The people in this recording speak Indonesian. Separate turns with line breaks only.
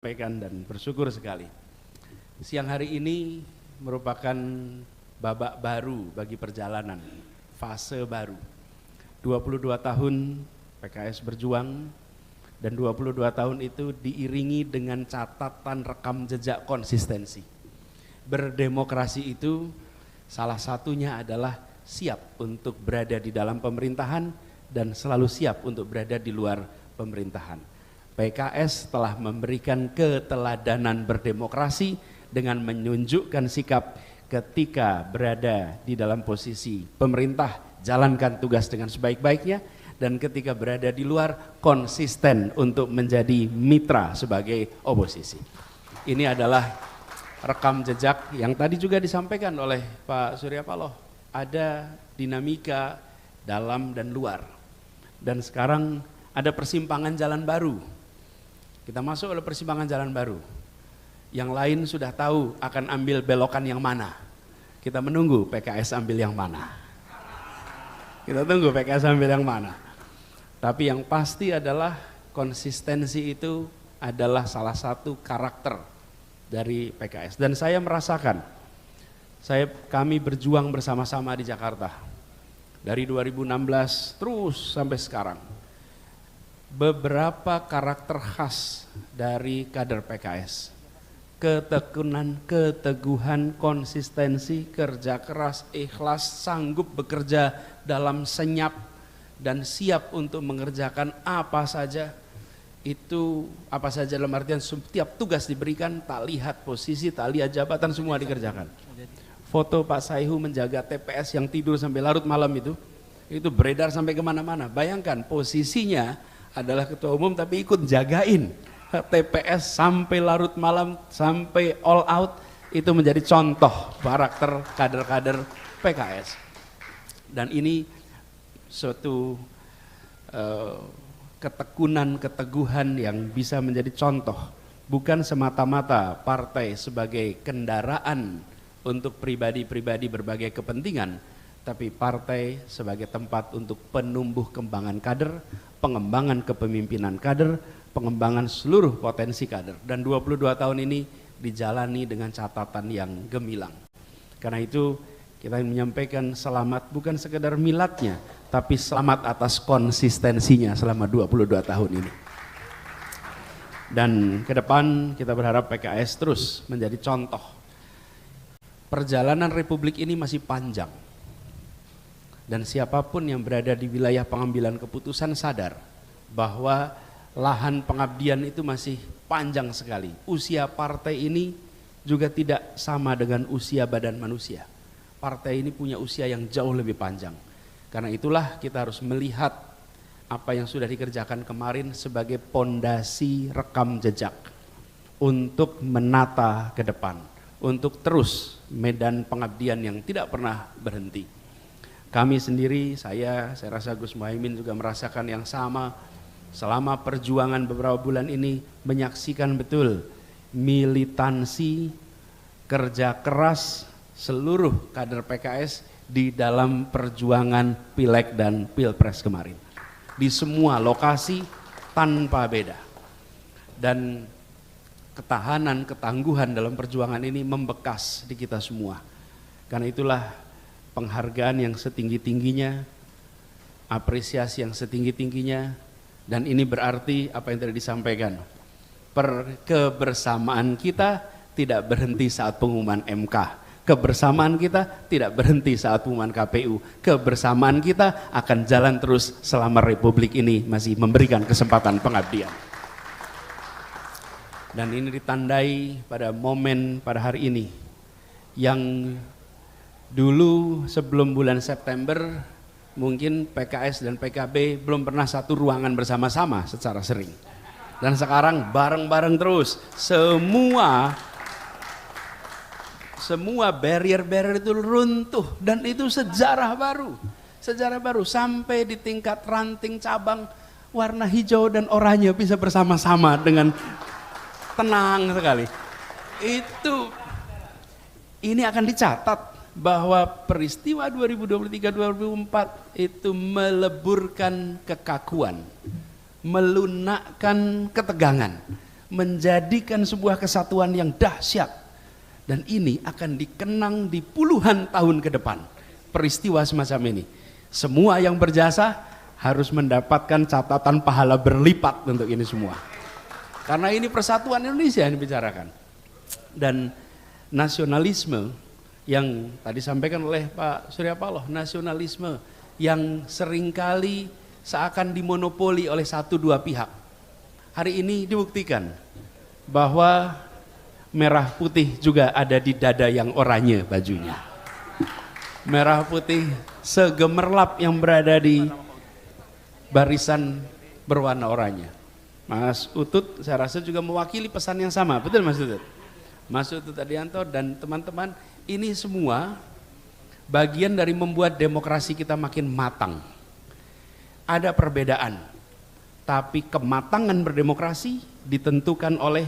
Sampaikan dan bersyukur sekali. Siang hari ini merupakan babak baru bagi perjalanan, fase baru. 22 tahun PKS berjuang dan 22 tahun itu diiringi dengan catatan rekam jejak konsistensi. Berdemokrasi itu salah satunya adalah siap untuk berada di dalam pemerintahan dan selalu siap untuk berada di luar pemerintahan. PKS telah memberikan keteladanan berdemokrasi dengan menunjukkan sikap ketika berada di dalam posisi pemerintah, jalankan tugas dengan sebaik-baiknya, dan ketika berada di luar konsisten untuk menjadi mitra sebagai oposisi. Ini adalah rekam jejak yang tadi juga disampaikan oleh Pak Surya Paloh. Ada dinamika dalam dan luar, dan sekarang ada persimpangan jalan baru. Kita masuk oleh persimpangan jalan baru. Yang lain sudah tahu akan ambil belokan yang mana. Kita menunggu PKS ambil yang mana. Kita tunggu PKS ambil yang mana. Tapi yang pasti adalah konsistensi itu adalah salah satu karakter dari PKS. Dan saya merasakan, kami berjuang bersama-sama di Jakarta. Dari 2016 terus sampai sekarang. Beberapa karakter khas dari kader PKS, ketekunan, keteguhan, konsistensi, kerja keras, ikhlas, sanggup bekerja dalam senyap dan siap untuk mengerjakan apa saja. Itu apa saja dalam artian setiap tugas diberikan, tak lihat posisi, tak lihat jabatan, semua dikerjakan. Foto Pak Saihu menjaga TPS yang tidur sampai larut malam itu beredar sampai kemana-mana. Bayangkan posisinya adalah ketua umum tapi ikut jagain TPS sampai larut malam, sampai all out. Itu menjadi contoh karakter kader-kader PKS. Dan ini suatu ketekunan, keteguhan yang bisa menjadi contoh. Bukan semata-mata partai sebagai kendaraan untuk pribadi-pribadi berbagai kepentingan, tapi partai sebagai tempat untuk penumbuh kembangan kader, pengembangan kepemimpinan kader, pengembangan seluruh potensi kader. Dan 22 tahun ini dijalani dengan catatan yang gemilang. Karena itu kita menyampaikan selamat bukan sekedar miladnya, tapi selamat atas konsistensinya selama 22 tahun ini. Dan ke depan kita berharap PKS terus menjadi contoh. Perjalanan Republik ini masih panjang. Dan siapapun yang berada di wilayah pengambilan keputusan sadar bahwa lahan pengabdian itu masih panjang sekali. Usia partai ini juga tidak sama dengan usia badan manusia. Partai ini punya usia yang jauh lebih panjang. Karena itulah kita harus melihat apa yang sudah dikerjakan kemarin sebagai pondasi rekam jejak untuk menata ke depan, untuk terus medan pengabdian yang tidak pernah berhenti. Kami sendiri, saya rasa Gus Muhaimin juga merasakan yang sama. Selama perjuangan beberapa bulan ini menyaksikan betul militansi, kerja keras seluruh kader PKS di dalam perjuangan Pileg dan Pilpres kemarin. Di semua lokasi tanpa beda. Dan ketahanan, ketangguhan dalam perjuangan ini membekas di kita semua. Karena itulah penghargaan yang setinggi-tingginya, apresiasi yang setinggi-tingginya, dan ini berarti apa yang tadi disampaikan, kebersamaan kita tidak berhenti saat pengumuman MK, kebersamaan kita tidak berhenti saat pengumuman KPU, kebersamaan kita akan jalan terus selama Republik ini masih memberikan kesempatan pengabdian. Dan ini ditandai pada momen pada hari ini yang dulu sebelum bulan September mungkin PKS dan PKB belum pernah satu ruangan bersama-sama secara sering. Dan sekarang bareng-bareng terus. Semua barrier-barrier itu runtuh dan itu sejarah baru. Sejarah baru sampai di tingkat ranting cabang warna hijau dan oranye bisa bersama-sama dengan tenang sekali. Ini akan dicatat bahwa peristiwa 2023-2024 itu meleburkan kekakuan, melunakkan ketegangan, menjadikan sebuah kesatuan yang dahsyat, dan ini akan dikenang di puluhan tahun ke depan. Peristiwa semacam ini, semua yang berjasa harus mendapatkan catatan pahala berlipat untuk ini semua, karena ini persatuan Indonesia yang dibicarakan. Dan nasionalisme yang tadi sampaikan oleh Pak Surya Paloh, nasionalisme yang seringkali seakan dimonopoli oleh satu dua pihak, hari ini dibuktikan bahwa merah putih juga ada di dada yang oranye bajunya. Merah putih segemerlap yang berada di barisan berwarna oranye. Mas Utut saya rasa juga mewakili pesan yang sama, betul Mas Utut? Mas Utut Adianto dan teman-teman, ini semua bagian dari membuat demokrasi kita makin matang. Ada perbedaan, tapi kematangan berdemokrasi ditentukan oleh